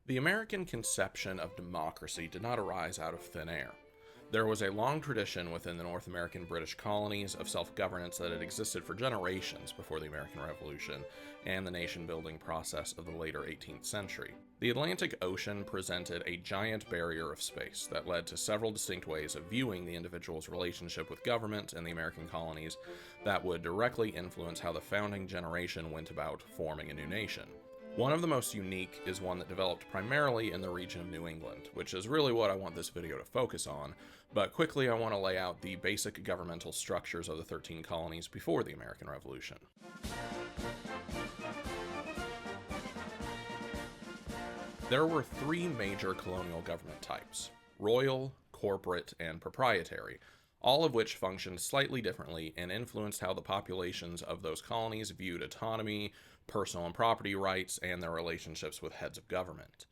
The American conception of democracy did not arise out of thin air. There was a long tradition within the North American British colonies of self-governance that had existed for generations before the American Revolution and the nation-building process of the later 18th century. The Atlantic Ocean presented a giant barrier of space that led to several distinct ways of viewing the individual's relationship with government in the American colonies that would directly influence how the founding generation went about forming a new nation. One of the most unique is one that developed primarily in the region of New England, which is really what I want this video to focus on, but quickly I want to lay out the basic governmental structures of the 13 colonies before the American Revolution. There were three major colonial government types: royal, corporate, and proprietary, all of which functioned slightly differently and influenced how the populations of those colonies viewed autonomy, personal and property rights, and their relationships with heads of government.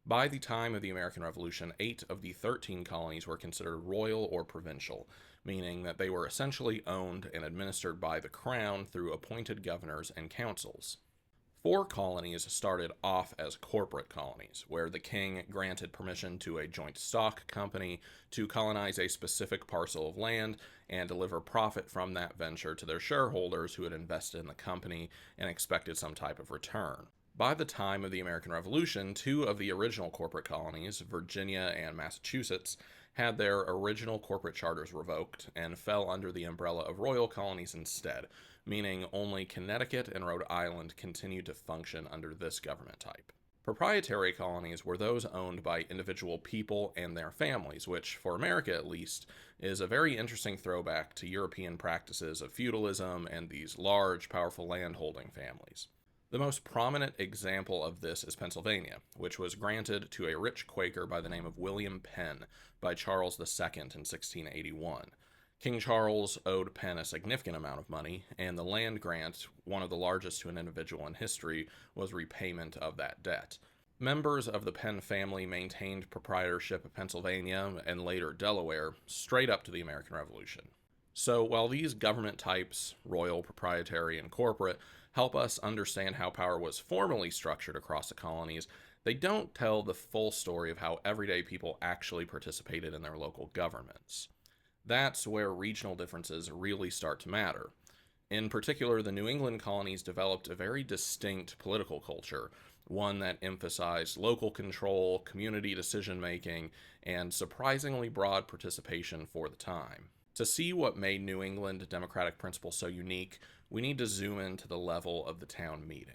By the time of the American Revolution, 8 of the 13 colonies were considered royal or provincial, meaning that they were essentially owned and administered by the crown through appointed governors and councils. 4 colonies started off as corporate colonies, where the king granted permission to a joint stock company to colonize a specific parcel of land and deliver profit from that venture to their shareholders who had invested in the company and expected some type of return. By the time of the American Revolution, 2 of the original corporate colonies, Virginia and Massachusetts, had their original corporate charters revoked and fell under the umbrella of royal colonies instead, meaning only Connecticut and Rhode Island continued to function under this government type. Proprietary colonies were those owned by individual people and their families, which, for America at least, is a very interesting throwback to European practices of feudalism and these large, powerful landholding families. The most prominent example of this is Pennsylvania, which was granted to a rich Quaker by the name of William Penn by Charles II in 1681. King Charles owed Penn a significant amount of money, and the land grant, one of the largest to an individual in history, was repayment of that debt. Members of the Penn family maintained proprietorship of Pennsylvania and later Delaware straight up to the American Revolution. So while these government types, royal, proprietary, and corporate, help us understand how power was formally structured across the colonies, they don't tell the full story of how everyday people actually participated in their local governments. That's where regional differences really start to matter. In particular, the New England colonies developed a very distinct political culture, one that emphasized local control, community decision-making, and surprisingly broad participation for the time. To see what made New England democratic principles so unique, we need to zoom into the level of the town meeting.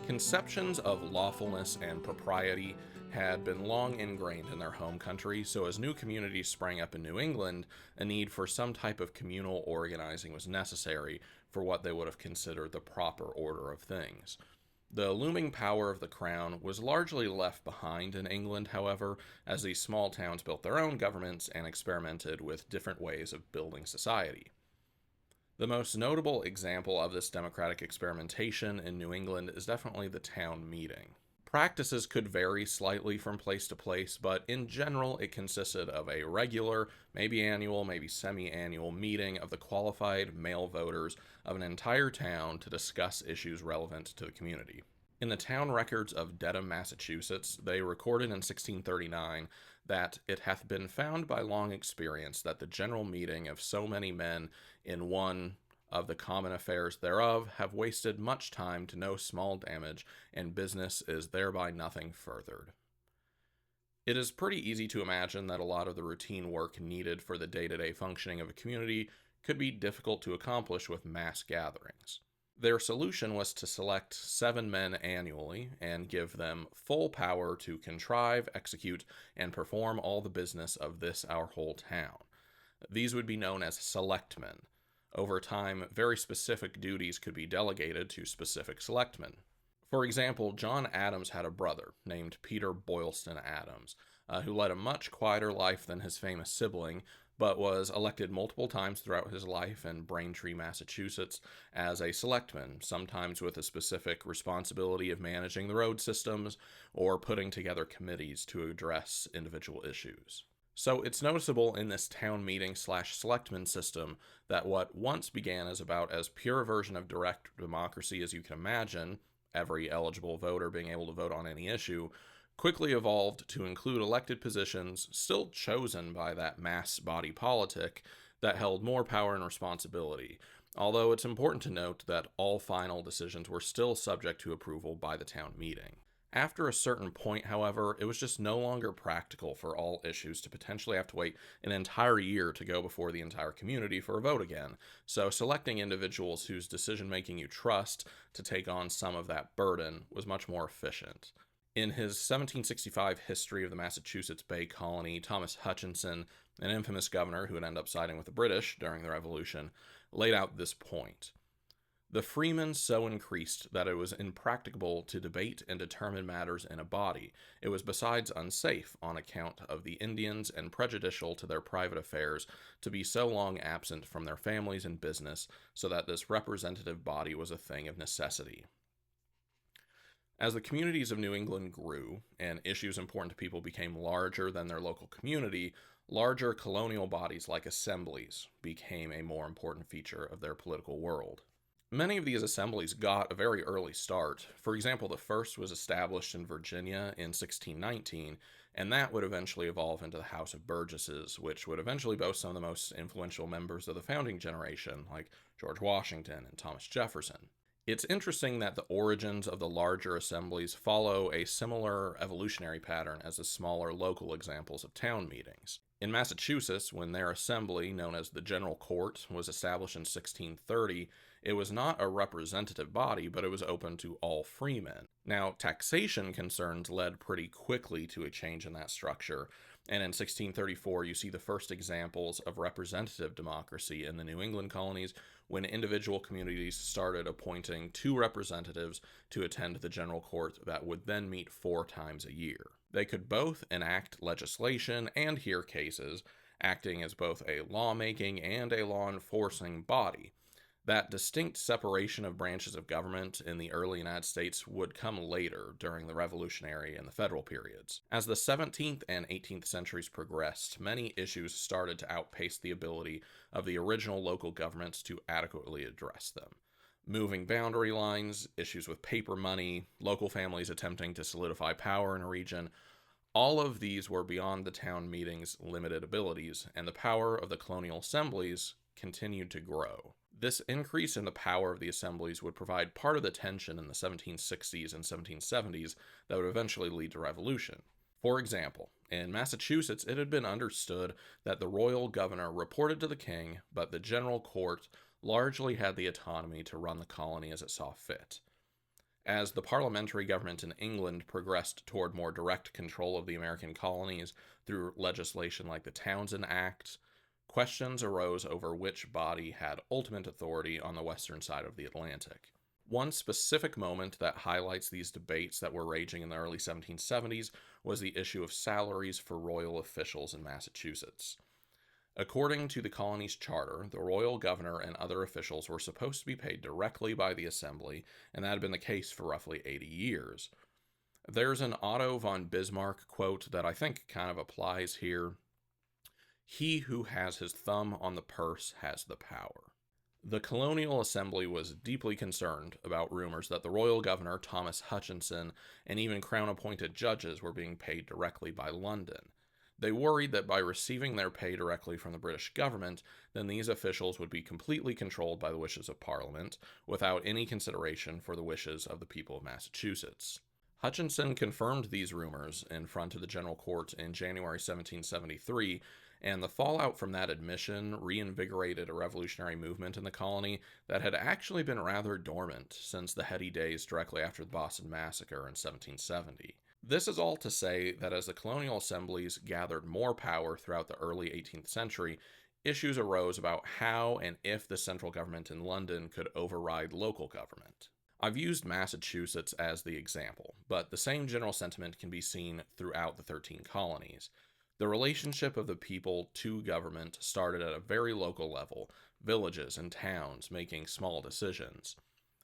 Conceptions of lawfulness and propriety had been long ingrained in their home country, so as new communities sprang up in New England, a need for some type of communal organizing was necessary for what they would have considered the proper order of things. The looming power of the crown was largely left behind in England, however, as these small towns built their own governments and experimented with different ways of building society. The most notable example of this democratic experimentation in New England is definitely the town meeting. Practices could vary slightly from place to place, but in general it consisted of a regular, maybe annual, maybe semi-annual meeting of the qualified male voters of an entire town to discuss issues relevant to the community. In the town records of Dedham, Massachusetts, they recorded in 1639 that it hath been found by long experience that the general meeting of so many men in one of the common affairs thereof have wasted much time to no small damage, and business is thereby nothing furthered. It is pretty easy to imagine that a lot of the routine work needed for the day-to-day functioning of a community could be difficult to accomplish with mass gatherings. Their solution was to select 7 men annually and give them full power to contrive, execute, and perform all the business of this our whole town. These would be known as selectmen. Over time, very specific duties could be delegated to specific selectmen. For example, John Adams had a brother named Peter Boylston Adams, who led a much quieter life than his famous sibling, but was elected multiple times throughout his life in Braintree, Massachusetts, as a selectman, sometimes with a specific responsibility of managing the road systems or putting together committees to address individual issues. So it's noticeable in this town meeting slash selectman system that what once began as about as pure a version of direct democracy as you can imagine, every eligible voter being able to vote on any issue, quickly evolved to include elected positions still chosen by that mass body politic that held more power and responsibility. Although it's important to note that all final decisions were still subject to approval by the town meeting. After a certain point, however, it was just no longer practical for all issues to potentially have to wait an entire year to go before the entire community for a vote again. So, selecting individuals whose decision making you trust to take on some of that burden was much more efficient. In his 1765 History of the Massachusetts Bay Colony, Thomas Hutchinson, an infamous governor who would end up siding with the British during the Revolution, laid out this point. The freemen so increased that it was impracticable to debate and determine matters in a body. It was besides unsafe, on account of the Indians, and prejudicial to their private affairs, to be so long absent from their families and business, so that this representative body was a thing of necessity. As the communities of New England grew, and issues important to people became larger than their local community, larger colonial bodies like assemblies became a more important feature of their political world. Many of these assemblies got a very early start. For example, the first was established in Virginia in 1619, and that would eventually evolve into the House of Burgesses, which would eventually boast some of the most influential members of the founding generation, like George Washington and Thomas Jefferson. It's interesting that the origins of the larger assemblies follow a similar evolutionary pattern as the smaller local examples of town meetings. In Massachusetts, when their assembly, known as the General Court, was established in 1630, it was not a representative body, but it was open to all freemen. Now, taxation concerns led pretty quickly to a change in that structure, and in 1634 you see the first examples of representative democracy in the New England colonies when individual communities started appointing 2 representatives to attend the General Court that would then meet 4 times a year. They could both enact legislation and hear cases, acting as both a lawmaking and a law enforcing body. That distinct separation of branches of government in the early United States would come later during the Revolutionary and the Federal periods. As the 17th and 18th centuries progressed, many issues started to outpace the ability of the original local governments to adequately address them. Moving boundary lines, issues with paper money, local families attempting to solidify power in a region, all of these were beyond the town meeting's limited abilities, and the power of the colonial assemblies continued to grow. This increase in the power of the assemblies would provide part of the tension in the 1760s and 1770s that would eventually lead to revolution. For example, in Massachusetts, it had been understood that the royal governor reported to the king, but the general court largely had the autonomy to run the colony as it saw fit. As the parliamentary government in England progressed toward more direct control of the American colonies through legislation like the Townshend Act, questions arose over which body had ultimate authority on the western side of the Atlantic. One specific moment that highlights these debates that were raging in the early 1770s was the issue of salaries for royal officials in Massachusetts. According to the colony's charter, the royal governor and other officials were supposed to be paid directly by the assembly, and that had been the case for roughly 80 years. There's an Otto von Bismarck quote that I think kind of applies here. He who has his thumb on the purse has the power. The colonial assembly was deeply concerned about rumors that the royal governor, Thomas Hutchinson, and even crown-appointed judges were being paid directly by London. They worried that by receiving their pay directly from the British government, then these officials would be completely controlled by the wishes of Parliament, without any consideration for the wishes of the people of Massachusetts. Hutchinson confirmed these rumors in front of the General Court in January 1773, and the fallout from that admission reinvigorated a revolutionary movement in the colony that had actually been rather dormant since the heady days directly after the Boston Massacre in 1770. This is all to say that as the colonial assemblies gathered more power throughout the early 18th century, issues arose about how and if the central government in London could override local government. I've used Massachusetts as the example, but the same general sentiment can be seen throughout the 13 colonies. The relationship of the people to government started at a very local level, villages and towns making small decisions.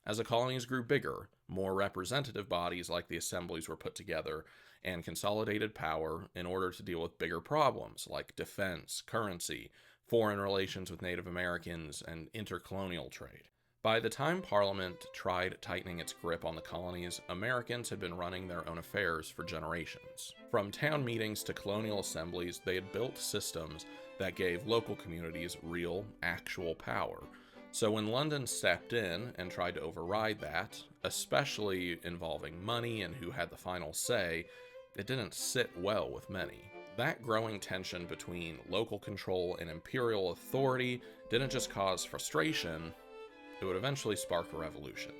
As the colonies grew bigger, More representative bodies like the assemblies were put together and consolidated power in order to deal with bigger problems like defense, currency, foreign relations with Native Americans, and intercolonial trade. By the time Parliament tried tightening its grip on the colonies, Americans had been running their own affairs for generations. From town meetings to colonial assemblies, they had built systems that gave local communities real, actual power. So when London stepped in and tried to override that, especially involving money and who had the final say, it didn't sit well with many. That growing tension between local control and imperial authority didn't just cause frustration, it would eventually spark a revolution.